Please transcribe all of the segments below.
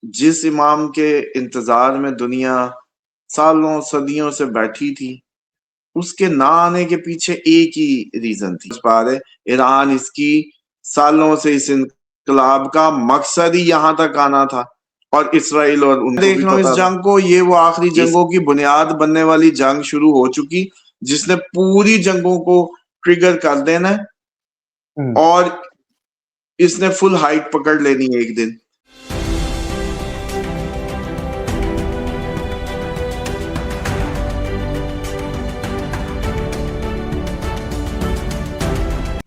جس امام کے انتظار میں دنیا سالوں صدیوں سے بیٹھی تھی، اس کے نہ آنے کے پیچھے ایک ہی ریزن تھی، ایران اس کی سالوں سے اس انقلاب کا مقصد ہی یہاں تک آنا تھا، اور اسرائیل اور ان کو دیکھ لو اس جنگ کو، یہ وہ آخری جنگوں کی بنیاد بننے والی جنگ شروع ہو چکی جس نے پوری جنگوں کو ٹریگر کر دینا ہے، اور اس نے فل ہائٹ پکڑ لینی ہے ایک دن۔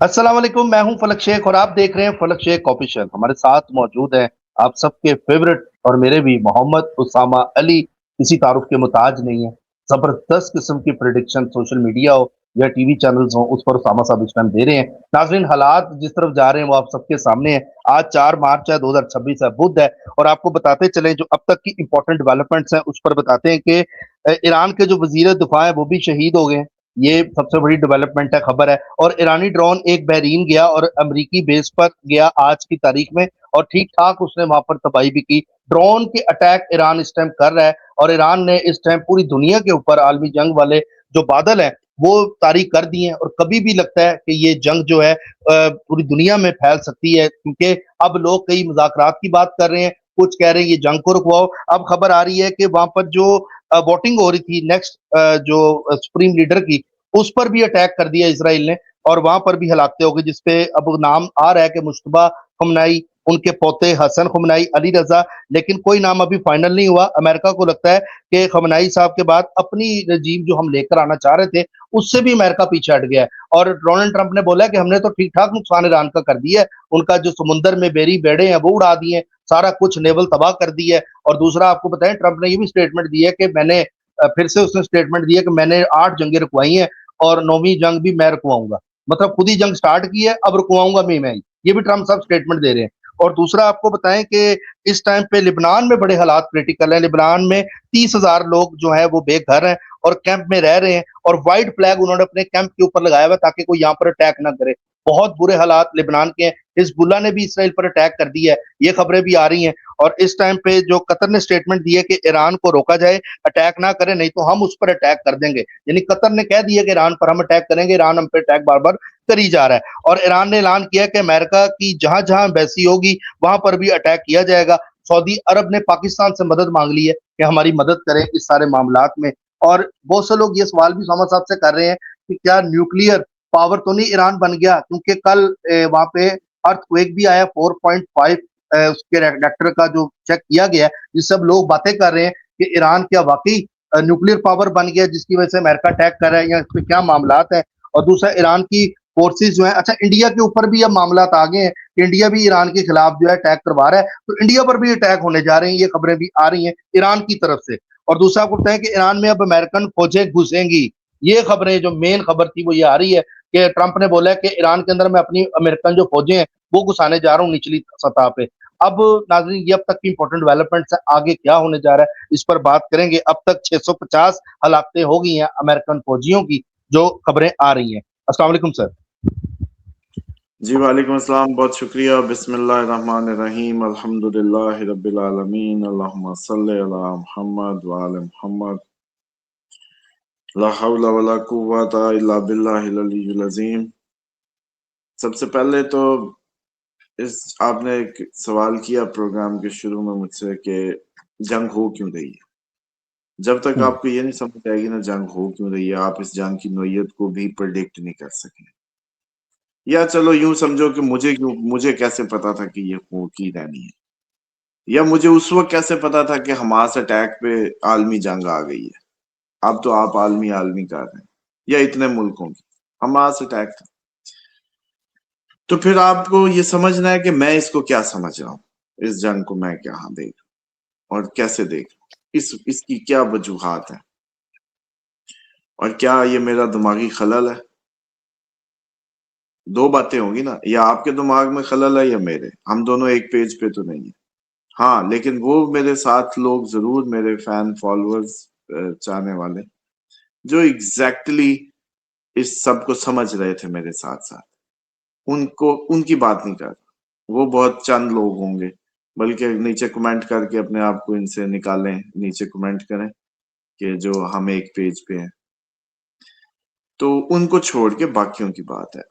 السلام علیکم، میں ہوں فلک شیخ اور آپ دیکھ رہے ہیں فلک شیخ آفیشل۔ ہمارے ساتھ موجود ہیں آپ سب کے فیورٹ اور میرے بھی محمد اسامہ علی، کسی تعارف کے محتاج نہیں ہے۔ زبردست قسم کی پریڈکشن سوشل میڈیا ہو یا ٹی وی چینلز ہوں، اس پر اسامہ صاحب اس ٹائم دے رہے ہیں۔ ناظرین، حالات جس طرف جا رہے ہیں وہ آپ سب کے سامنے ہیں۔ آج 4 مارچ ہے، 2026 ہے، بدھ ہے، اور آپ کو بتاتے چلیں جو اب تک کی امپورٹنٹ ڈیولپمنٹس ہیں اس پر بتاتے ہیں کہ ایران کے جو وزیر دفاع ہیں وہ بھی شہید ہو گئے ہیں۔ یہ سب سے بڑی ڈیولپمنٹ ہے، خبر ہے۔ اور ایرانی ڈرون ایک بحرین گیا اور امریکی بیس پر گیا آج کی تاریخ میں، اور ٹھیک ٹھاک اس نے وہاں پر تباہی بھی کی۔ ڈرون کے اٹیک ایران اس ٹائم کر رہا ہے، اور ایران نے اس ٹائم پوری دنیا کے اوپر عالمی جنگ والے جو بادل ہیں وہ طاری کر دیے ہیں، اور کبھی بھی لگتا ہے کہ یہ جنگ جو ہے پوری دنیا میں پھیل سکتی ہے، کیونکہ اب لوگ کئی مذاکرات کی بات کر رہے ہیں، کچھ کہہ رہے ہیں یہ جنگ کو رکواؤ۔ اب خبر آ رہی ہے کہ وہاں پر جو ووٹنگ ہو رہی تھی نیکسٹ جو سپریم لیڈر کی، اس پر بھی اٹیک کر دیا اسرائیل نے، اور وہاں پر بھی ہلاکتیں ہو گئی، جس پہ اب نام آ رہا ہے کہ مشتبہ خمینی، ان کے پوتے حسن خمینی، علی رضا، لیکن کوئی نام ابھی فائنل نہیں ہوا۔ امریکہ کو لگتا ہے کہ خمینی صاحب کے بعد اپنی رجیم جو ہم لے کر آنا چاہ رہے تھے اس سے بھی امریکہ پیچھے ہٹ گیا ہے، اور ڈونلڈ ٹرمپ نے بولا کہ ہم نے تو ٹھیک ٹھاک نقصان ایران کا کر دیا ہے، ان کا جو سمندر میں بیری بیڑے ہیں وہ اڑا دیے، سارا کچھ نیول تباہ کر دی ہے۔ اور دوسرا آپ کو بتائیں، ٹرمپ نے یہ بھی اسٹیٹمنٹ دی ہے کہ میں نے پھر سے اس نے اسٹیٹمنٹ دی ہے کہ میں نے 8 جنگیں رکوائی ہیں اور 9ویں جنگ بھی میں رکواؤں گا، مطلب خود ہی جنگ سٹارٹ کی ہے، اب رکواؤں گا میں ہی۔ یہ بھی ٹرمپ صاحب سٹیٹمنٹ دے رہے ہیں۔ اور دوسرا آپ کو بتائیں کہ اس ٹائم پہ لبنان میں بڑے حالات کریٹیکل ہیں۔ لبنان میں 30,000 لوگ جو ہیں وہ بے گھر ہیں اور کیمپ میں رہ رہے ہیں، اور وائٹ فلیگ انہوں نے اپنے کیمپ کے اوپر لگایا ہوا تاکہ کوئی یہاں پر اٹیک نہ کرے۔ بہت برے حالات لبنان کے ہیں۔ حزب اللہ نے بھی اسرائیل پر اٹیک کر دی ہے، یہ خبریں بھی آ رہی ہیں۔ اور اس ٹائم پہ جو قطر نے سٹیٹمنٹ دی ہے کہ ایران کو روکا جائے، اٹیک نہ کرے، نہیں تو ہم اس پر اٹیک کر دیں گے، یعنی قطر نے کہہ دیا کہ ایران پر ہم اٹیک کریں گے، ایران ہم پہ اٹیک بار بار کری جا رہا ہے۔ اور ایران نے اعلان کیا کہ امریکہ کی جہاں جہاں ایمبیسی ہوگی وہاں پر بھی اٹیک کیا جائے گا۔ سعودی عرب نے پاکستان سے مدد مانگ لی ہے کہ ہماری مدد کریں اس سارے معاملات میں۔ اور بہت سے لوگ یہ سوال بھی محمد صاحب سے کر رہے ہیں کہ کیا نیوکلیئر پاور تو نہیں ایران بن گیا، کیونکہ کل وہاں پہ ارتھ کویک بھی آیا 4.5 اس کے ریکٹر کا جو چیک کیا گیا، جس سے اب لوگ باتیں کر رہے ہیں کہ ایران کیا واقعی نیوکلیئر پاور بن گیا جس کی وجہ سے امریکہ اٹیک کر رہا ہے، یا اس میں کیا معاملات ہیں۔ اور دوسرا ایران کی فورسز جو ہیں، اچھا انڈیا کے اوپر بھی اب معاملات آگے ہیں کہ انڈیا بھی ایران کے خلاف جو ہے اٹیک کروا رہا ہے، تو انڈیا پر بھی اٹیک ہونے جا رہے ہیں، یہ خبریں بھی آ رہی ہیں ایران کی طرف سے۔ اور دوسرا آپ کو بتائیں کہ ایران میں اب امریکن فوجیں گھسیں گی، یہ خبریں جو مین خبر تھی وہ یہ آ رہی ہے کہ ٹرمپ نے بولا ہے کہ ایران کے اندر میں اپنی امریکن جو فوجیں ہیں وہ گھسانے جا رہا ہوں نچلی سطح پہ۔ اب ناظرین، یہ اب تک کی امپورٹنٹ ڈیولپمنٹس ہیں، آگے کیا ہونے جا رہا ہے اس پر بات کریں گے۔ اب تک 650 ہلاکتیں ہو گئی ہیں امریکن فوجیوں کی، جو خبریں آ رہی ہیں۔ السلام علیکم سر۔ جی وعلیکم السلام، بہت شکریہ۔ بسم اللہ الرحمن الرحیم، الحمدللہ رب العالمین، اللہم صلی علی محمد وعلی محمد، لا حول ولا قوت الا باللہ العلی العظیم۔ سب سے پہلے تو آپ نے ایک سوال کیا پروگرام کے شروع میں مجھ سے کہ جنگ ہو کیوں رہی ہے۔ جب تک آپ کو یہ نہیں سمجھ آئے گی نا جنگ ہو کیوں رہی ہے، آپ اس جنگ کی نوعیت کو بھی پریڈکٹ نہیں کر سکیں۔ یا چلو یوں سمجھو کہ مجھے کیسے پتا تھا کہ یہ ہو کی رہنی ہے، یا مجھے اس وقت کیسے پتا تھا کہ حماس اٹیک پہ عالمی جنگ آ گئی ہے۔ اب تو آپ عالمی کر رہے ہیں، یا اتنے ملکوں کی حماس اٹیک تھا۔ تو پھر آپ کو یہ سمجھنا ہے کہ میں اس کو کیا سمجھ رہا ہوں، اس جنگ کو میں کہاں دیکھ رہا ہوں اور کیسے دیکھ رہا ہوں، اس کی کیا وجوہات ہیں، اور کیا یہ میرا دماغی خلل ہے۔ دو باتیں ہوں گی نا، یا آپ کے دماغ میں خلل ہے یا میرے، ہم دونوں ایک پیج پہ تو نہیں ہیں۔ ہاں لیکن وہ میرے ساتھ لوگ ضرور، میرے فین فالوورز، چاہنے والے جو ایگزیکٹلی اس سب کو سمجھ رہے تھے میرے ساتھ ساتھ، ان کی بات نہیں کر رہا۔ وہ بہت چند لوگ ہوں گے بلکہ نیچے کمنٹ کر کے اپنے آپ کو ان سے نکالیں، نیچے کمنٹ کریں کہ جو ہم ایک پیج پہ ہیں. تو ان کو چھوڑ کے باقیوں کی بات ہے،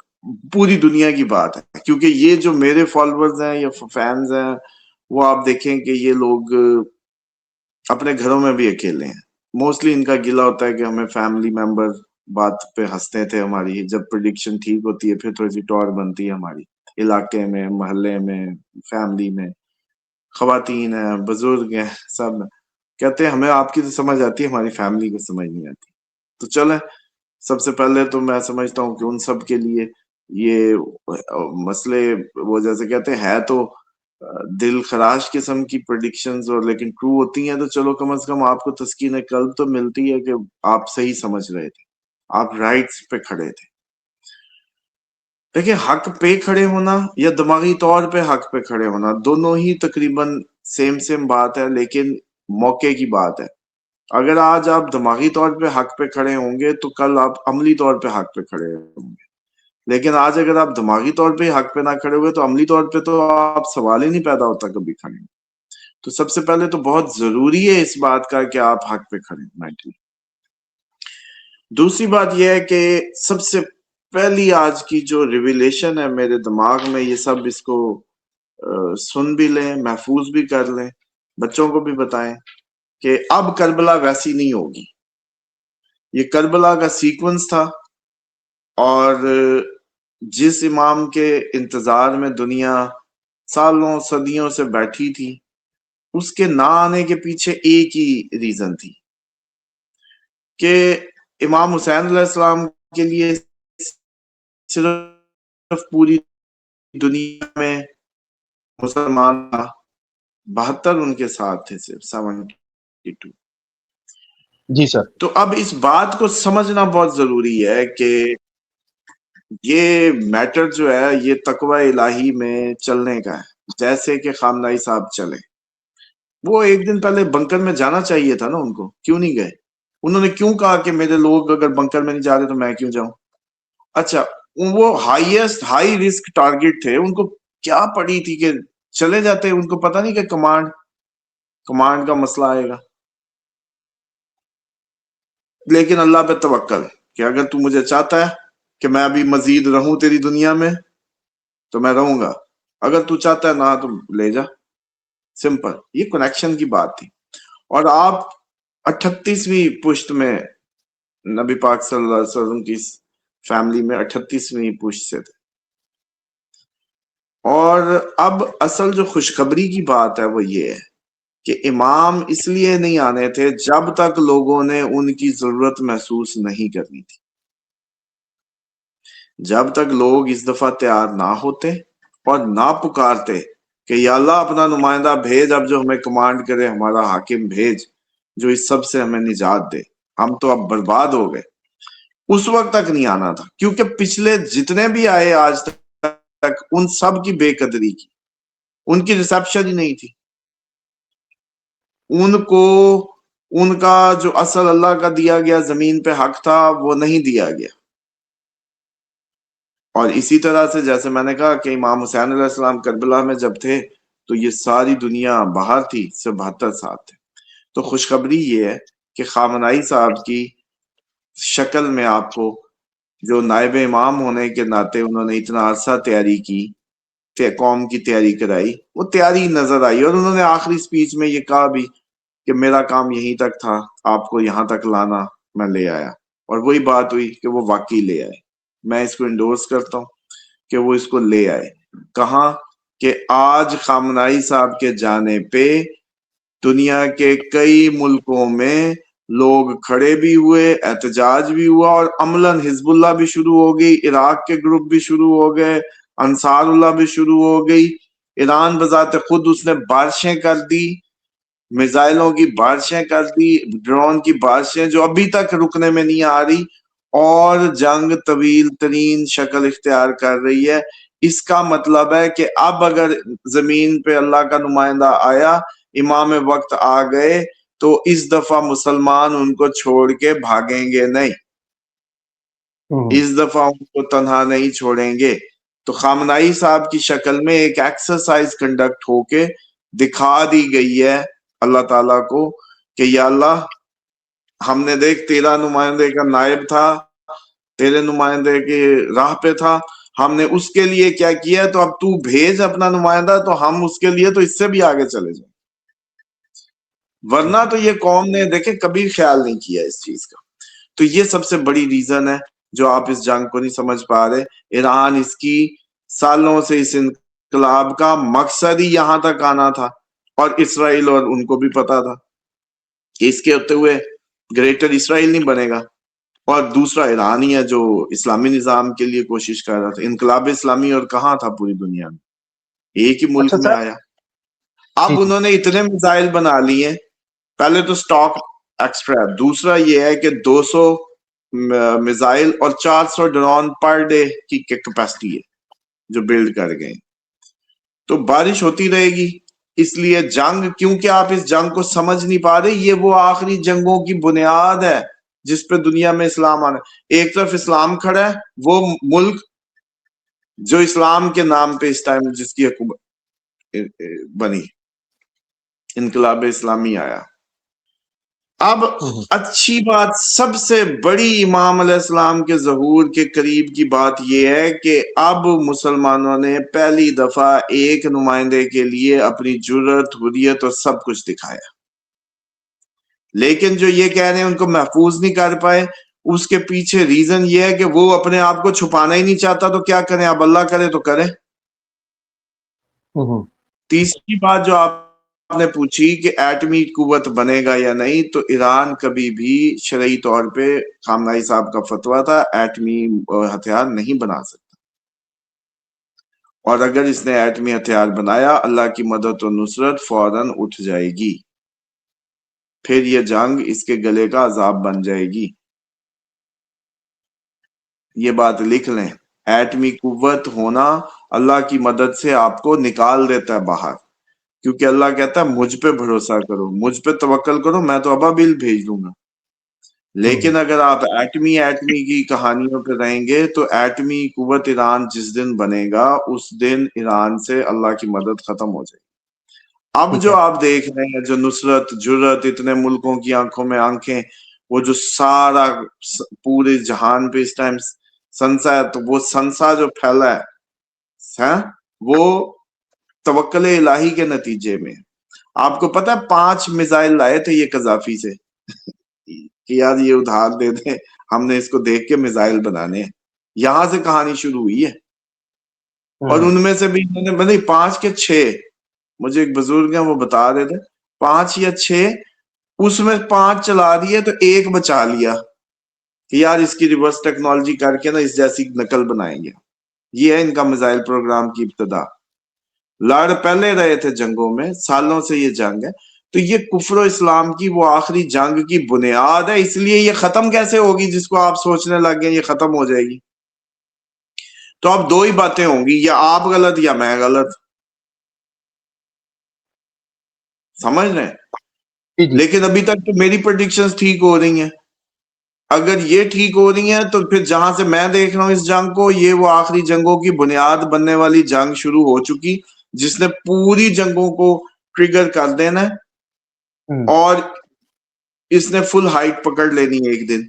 پوری دنیا کی بات ہے. کیونکہ یہ جو میرے فالوورز ہیں یا فینز ہیں، وہ آپ دیکھیں کہ یہ لوگ اپنے گھروں میں بھی اکیلے ہیں. موسٹلی ان کا گلہ ہوتا ہے کہ ہمیں فیملی ممبر بات پہ ہنستے تھے ہماری، جب پریڈکشن ٹھیک ہوتی ہے پھر تھوڑی سی ٹور بنتی ہے ہماری علاقے میں، محلے میں، فیملی میں. خواتین ہیں، بزرگ ہیں، سب کہتے ہیں ہمیں آپ کی تو سمجھ آتی ہے، ہماری فیملی کو سمجھ نہیں آتی. تو چلیں، سب سے پہلے تو میں سمجھتا ہوں کہ ان سب کے لیے یہ مسئلے وہ جیسے کہتے ہیں ہے تو دل خراش قسم کی پریڈکشنز اور لیکن ٹرو ہوتی ہیں، تو چلو کم از کم آپ کو تسکین قلب تو ملتی ہے کہ آپ صحیح سمجھ رہے تھے، آپ رائٹس پہ کھڑے تھے. دیکھیں، حق پہ کھڑے ہونا یا دماغی طور پہ حق پہ کھڑے ہونا، دونوں ہی تقریباً سیم بات ہے، لیکن موقع کی بات ہے. اگر آج آپ دماغی طور پہ حق پہ کھڑے ہوں گے تو کل آپ عملی طور پہ حق پہ کھڑے ہوں گے. لیکن آج اگر آپ دماغی طور پہ حق پہ نہ کھڑے ہوئے تو عملی طور پہ تو آپ سوال ہی نہیں پیدا ہوتا کبھی کھڑے. تو سب سے پہلے تو بہت ضروری ہے اس بات کا کہ آپ حق پہ کھڑے مینٹلی. دوسری بات یہ ہے کہ سب سے پہلی آج کی جو ریویلیشن ہے میرے دماغ میں، یہ سب اس کو سن بھی لیں، محفوظ بھی کر لیں، بچوں کو بھی بتائیں کہ اب کربلا ویسی نہیں ہوگی. یہ کربلا کا سیکوینس تھا، اور جس امام کے انتظار میں دنیا سالوں صدیوں سے بیٹھی تھی، اس کے نہ آنے کے پیچھے ایک ہی ریزن تھی کہ امام حسین علیہ السلام کے لیے صرف پوری دنیا میں مسلمان 72 ان کے ساتھ تھے، صرف 72. جی سر. تو اب اس بات کو سمجھنا بہت ضروری ہے کہ یہ میٹر جو ہے یہ تقوی الہی میں چلنے کا ہے. جیسے کہ خامنائی صاحب چلے، وہ ایک دن پہلے بنکر میں جانا چاہیے تھا نا، ان کو کیوں نہیں گئے؟ انہوں نے کیوں کہا کہ میرے لوگ اگر بنکر میں نہیں جا رہے تو میں کیوں جاؤں؟ اچھا، وہ ہائی رسک ٹارگٹ تھے، ان کو کیا پڑی تھی کہ چلے جاتے، ان کو پتا نہیں کہ کمانڈ کا مسئلہ آئے گا. لیکن اللہ پہ توکل کہ اگر تو مجھے چاہتا ہے کہ میں ابھی مزید رہوں تیری دنیا میں تو میں رہوں گا، اگر تو چاہتا ہے نہ تو لے جا. سمپل، یہ کنیکشن کی بات تھی. اور آپ 38ویں پشت میں نبی پاک صلی اللہ علیہ وسلم کی فیملی میں 38ویں پشت سے تھے. اور اب اصل جو خوشخبری کی بات ہے وہ یہ ہے کہ امام اس لیے نہیں آنے تھے جب تک لوگوں نے ان کی ضرورت محسوس نہیں کرنی تھی. جب تک لوگ اس دفعہ تیار نہ ہوتے اور نہ پکارتے کہ یا اللہ اپنا نمائندہ بھیج، اب جو ہمیں کمانڈ کرے، ہمارا حاکم بھیج جو اس سب سے ہمیں نجات دے، ہم تو اب برباد ہو گئے، اس وقت تک نہیں آنا تھا. کیونکہ پچھلے جتنے بھی آئے آج تک ان سب کی بے قدری کی، ان کی ریسپشن ہی نہیں تھی. ان کو ان کا جو اصل اللہ کا دیا گیا زمین پہ حق تھا وہ نہیں دیا گیا. اور اسی طرح سے جیسے میں نے کہا کہ امام حسین علیہ السلام کربلا میں جب تھے تو یہ ساری دنیا باہر تھی، صرف 72 ساتھ تھے. تو خوشخبری یہ ہے کہ خامنائی صاحب کی شکل میں آپ کو جو نائب امام ہونے کے ناطے انہوں نے اتنا عرصہ تیاری کی، قوم کی تیاری کرائی، وہ تیاری نظر آئی. اور انہوں نے آخری سپیچ میں یہ کہا بھی کہ میرا کام یہیں تک تھا، آپ کو یہاں تک لانا، میں لے آیا. اور وہی بات ہوئی کہ وہ واقعی لے آئے. میں اس کو انڈورس کرتا ہوں کہ وہ اس کو لے آئے. کہاں کہ آج خامنائی صاحب کے جانے پہ دنیا کے کئی ملکوں میں لوگ کھڑے بھی ہوئے، احتجاج بھی ہوا، اور عملاً حزب اللہ بھی شروع ہو گئی، عراق کے گروپ بھی شروع ہو گئے، انصار اللہ بھی شروع ہو گئی. ایران بذات خود اس نے بارشیں کر دی، میزائلوں کی بارشیں کر دی، ڈرون کی بارشیں جو ابھی تک رکنے میں نہیں آ رہی، اور جنگ طویل ترین شکل اختیار کر رہی ہے. اس کا مطلب ہے کہ اب اگر زمین پہ اللہ کا نمائندہ آیا، امام وقت آ گئے، تو اس دفعہ مسلمان ان کو چھوڑ کے بھاگیں گے نہیں، اس دفعہ ان کو تنہا نہیں چھوڑیں گے. تو خامنائی صاحب کی شکل میں ایک ایکسرسائز کنڈکٹ ہو کے دکھا دی گئی ہے اللہ تعالیٰ کو کہ یا اللہ ہم نے دیکھ تیرا نمائندے کا نائب تھا، تیرے نمائندے کی راہ پہ تھا، ہم نے اس کے لیے کیا کیا، تو اب تو بھیج اپنا نمائندہ تو ہم اس کے لیے تو اس سے بھی آگے چلے جائیں، ورنہ تو یہ قوم نے دیکھے کبھی خیال نہیں کیا اس چیز کا۔ تو یہ سب سے بڑی ریزن ہے جو آپ اس جنگ کو نہیں سمجھ پا رہے۔ ایران اس کی سالوں سے اس انقلاب کا مقصد ہی یہاں تک آنا تھا، اور اسرائیل اور ان کو بھی پتا تھا کہ اس کے ہوتے ہوئے گریٹر اسرائیل نہیں بنے گا، اور دوسرا ایران ہی ہے جو اسلامی نظام کے لیے کوشش کر رہا تھا۔ انقلاب اسلامی اور کہاں تھا پوری دنیا میں، ایک ہی ملک اچھا میں سر، آیا۔ جی اب جی انہوں نے اتنے میزائل بنا لیے، پہلے تو سٹاک ایکسٹرا، دوسرا یہ ہے کہ 200 میزائل اور 400 ڈرون پر ڈے کی کیپیسٹی ہے جو بلڈ کر گئے۔ تو بارش ہوتی رہے گی، اس لیے جنگ، کیونکہ آپ اس جنگ کو سمجھ نہیں پا رہے، یہ وہ آخری جنگوں کی بنیاد ہے جس پہ دنیا میں اسلام آنا۔ ایک طرف اسلام کھڑا ہے، وہ ملک جو اسلام کے نام پہ اس ٹائم جس کی حکومت بنی، انقلاب اسلامی آیا۔ اب اچھی بات، سب سے بڑی امام علیہ السلام کے ظہور کے قریب کی بات یہ ہے کہ اب مسلمانوں نے پہلی دفعہ ایک نمائندے کے لیے اپنی جرت، حریت اور سب کچھ دکھایا، لیکن جو یہ کہہ رہے ہیں ان کو محفوظ نہیں کر پائے، اس کے پیچھے ریزن یہ ہے کہ وہ اپنے آپ کو چھپانا ہی نہیں چاہتا، تو کیا کریں، اب اللہ کرے تو کرے۔ تیسری بات جو آپ نے پوچھی کہ ایٹمی قوت بنے گا یا نہیں، تو ایران کبھی بھی شرعی طور پہ، خامنہئی صاحب کا فتویٰ تھا، ایٹمی ہتھیار نہیں بنا سکتا، اور اگر اس نے ایٹمی ہتھیار بنایا، اللہ کی مدد و نصرت فوراً اٹھ جائے گی، پھر یہ جنگ اس کے گلے کا عذاب بن جائے گی۔ یہ بات لکھ لیں، ایٹمی قوت ہونا اللہ کی مدد سے آپ کو نکال دیتا ہے باہر، کیونکہ اللہ کہتا ہے مجھ پہ بھروسہ کرو، مجھ پہ توکل کرو، میں تو ابابیل بھیج دوں گا۔ لیکن اگر آپ ایٹمی کی کہانیوں پہ رہیں گے تو ایٹمی قوت ایران جس دن بنے گا اس دن ایران سے اللہ کی مدد ختم ہو جائے گی۔ اب جو آپ دیکھ رہے ہیں، جو نصرت، جرت، اتنے ملکوں کی آنکھوں میں آنکھیں، وہ جو سارا پورے جہان پہ اس ٹائم سنسا ہے، تو وہ سنسا جو پھیلا ہے وہ توکل الہی کے نتیجے میں۔ آپ کو پتا ہے 5 میزائل لائے تھے یہ قذافی سے کہ یار یہ ادھار دے دیں، ہم نے اس کو دیکھ کے میزائل بنانے ہیں، یہاں سے کہانی شروع ہوئی ہے۔ اور ان میں سے بھی انہوں نے بنے 5 کے 6، مجھے ایک بزرگ ہیں وہ بتا رہے تھے 5 یا 6، اس میں 5 چلا دیے تو ایک بچا لیا کہ یار اس کی ریورس ٹیکنالوجی کر کے نا اس جیسی نقل بنائیں گے۔ یہ ہے ان کا میزائل پروگرام کی ابتدا۔ لڑ پہلے رہے تھے جنگوں میں، سالوں سے یہ جنگ ہے، تو یہ کفر و اسلام کی وہ آخری جنگ کی بنیاد ہے، اس لیے یہ ختم کیسے ہوگی جس کو آپ سوچنے لگ گئے یہ ختم ہو جائے گی۔ تو اب 2 ہی باتیں ہوں گی، یا آپ غلط یا میں غلط، سمجھ رہے ہیں؟ لیکن ابھی تک تو میری پریڈکشنز ٹھیک ہو رہی ہیں، اگر یہ ٹھیک ہو رہی ہیں تو پھر جہاں سے میں دیکھ رہا ہوں اس جنگ کو، یہ وہ آخری جنگوں کی بنیاد بننے والی جنگ شروع ہو چکی، جس نے پوری جنگوں کو ٹریگر کر دینا ہے، اور اس نے فل ہائٹ پکڑ لینی ہے ایک دن۔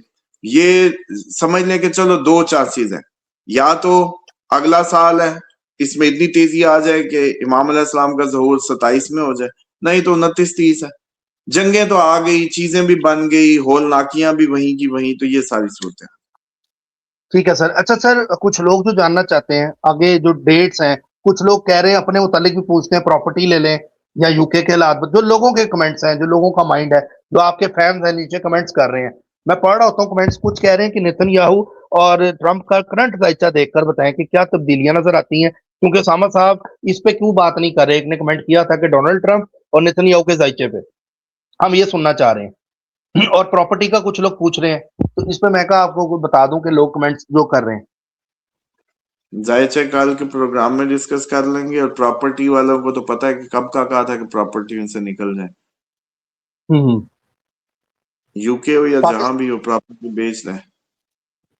یہ سمجھ لیں کہ چلو 2 چانسز ہیں، یا تو اگلا سال ہے اس میں اتنی تیزی آ جائے کہ امام علیہ السلام کا ظہور 27 میں ہو جائے، نہیں تو 29-30 ہے۔ جنگیں تو آ گئی، چیزیں بھی بن گئی، ہول ناکیاں بھی وہیں کی وہیں، تو یہ ساری صورتیں۔ ٹھیک ہے سر۔ اچھا سر، کچھ لوگ جو جاننا چاہتے ہیں آگے جو ڈیٹس ہیں، کچھ لوگ کہہ رہے ہیں اپنے متعلق بھی پوچھتے ہیں پراپرٹی لے لیں یا یو کے حالات، جو لوگوں کے کمنٹس ہیں، جو لوگوں کا مائنڈ ہے، جو آپ کے فینس ہیں نیچے کمنٹس کر رہے ہیں، میں پڑھ رہا ہوتا ہوں کمنٹس، کچھ کہہ رہے ہیں کہ نیتن یاہو اور ٹرمپ کا کرنٹ ذائچہ دیکھ کر بتائیں کہ کیا تبدیلیاں نظر آتی ہیں، کیونکہ اسامہ صاحب اس پہ کیوں بات نہیں کر رہے؟ ایک نے کمنٹ کیا تھا کہ ڈونلڈ ٹرمپ اور نیتن یاہو کے ذائچے پہ ہم یہ سننا چاہ رہے ہیں، اور پراپرٹی کا کچھ لوگ پوچھ رہے ہیں، تو اس پہ میں کہا آپ کو بتا دوں کہ لوگ کمنٹس جو کر رہے ہیں ذائچہ کال کے پروگرام میں ڈسکس کر لیں گے، اور پراپرٹی والوں کو تو پتا ہے کہ کب کا کہا تھا کہ پراپرٹی ان سے نکل جائے، یو کے ہو یا جہاں بھی ہو پراپرٹی بیچ لیں۔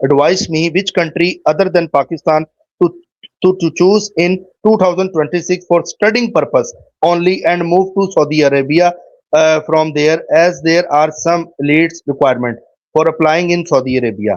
advise me which country other than Pakistan to to choose in 2026 for studying purpose only and move to Saudi Arabia from there, as there are some elites requirement for applying in Saudi Arabia.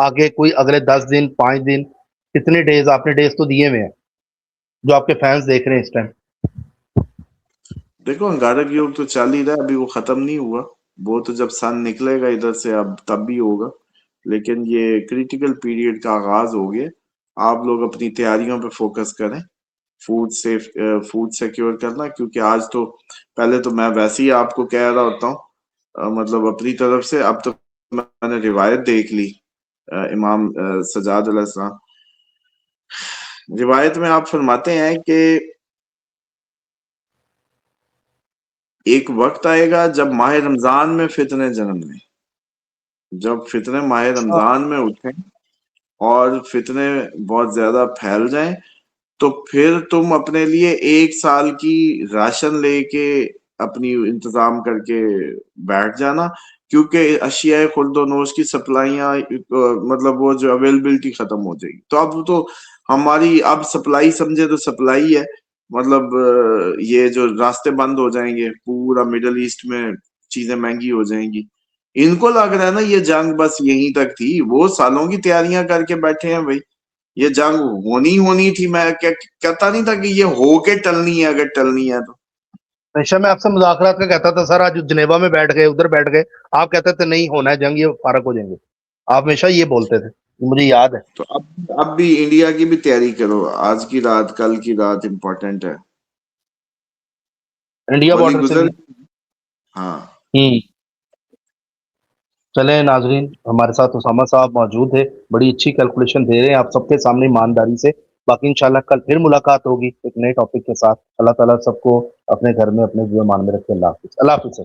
آگے کوئی اگلے 10 دن 5 دن کتنے days آپ نے days تو دیے ہوئے ہیں جو آپ کے فینس دیکھ رہے ہیں اس ٹائم؟ دیکھو انگارک یوگ تو چل ہی رہا ہے، ابھی وہ ختم نہیں ہوا، وہ تو جب سن نکلے گا ادھر سے اب تب بھی ہوگا، لیکن یہ کریٹیکل پیریڈ کا آغاز ہو گیا۔ آپ لوگ اپنی تیاریوں پہ فوکس کریں، فوڈ سیکیور کرنا، کیونکہ آج تو پہلے تو میں ویسے ہی آپ کو کہہ رہا ہوتا ہوں مطلب اپنی طرف سے، اب تو میں نے روایت دیکھ لی امام سجاد علیہ السلام، روایت میں آپ فرماتے ہیں کہ ایک وقت آئے گا جب ماہ رمضان میں فتنے جنم لیں، جب فتنے ماہ رمضان میں اٹھیں اور فتنے بہت زیادہ پھیل جائیں، تو پھر تم اپنے لیے 1 سال کی راشن لے کے اپنی انتظام کر کے بیٹھ جانا، کیونکہ اشیاء خلد و نوش کی سپلائیاں مطلب وہ جو اویلیبلٹی ختم ہو جائے گی۔ تو اب تو ہماری اب سپلائی سمجھے تو سپلائی ہے، مطلب یہ جو راستے بند ہو جائیں گے، پورا مڈل ایسٹ میں چیزیں مہنگی ہو جائیں گی۔ ان کو لگ رہا ہے نا یہ جنگ بس یہیں تک تھی، وہ سالوں کی تیاریاں کر کے بیٹھے ہیں بھائی، یہ جنگ ہونی تھی، میں کہتا نہیں تھا کہ یہ ہو کے ٹلنی ہے، اگر ٹلنی ہے تو۔ ہمیشہ میں آپ سے مذاکرات کا کہتا تھا سر، آج جنیوا میں بیٹھ گئے، ادھر بیٹھ گئے، آپ کہتے تھے نہیں ہونا ہے جنگ، یہ فارغ ہو جائیں گے، آپ ہمیشہ یہ بولتے تھے، مجھے یاد ہے۔ تو اب بھی انڈیا کی بھی تیاری کرو، آج کی رات کل کی رات امپورٹنٹ ہے، انڈیا ہولی بارڈر سے گزر۔ بھی ہاں چلیں ناظرین، ہمارے ساتھ اسامہ صاحب موجود ہے، بڑی اچھی کیلکولیشن دے رہے ہیں آپ سب کے سامنے ایمانداری سے۔ باقی انشاءاللہ کل پھر ملاقات ہوگی ایک نئے ٹاپک کے ساتھ۔ اللہ تعالیٰ سب کو اپنے گھر میں اپنے مان میں رکھے۔ اللہ حافظ۔ اللہ حافظ سر۔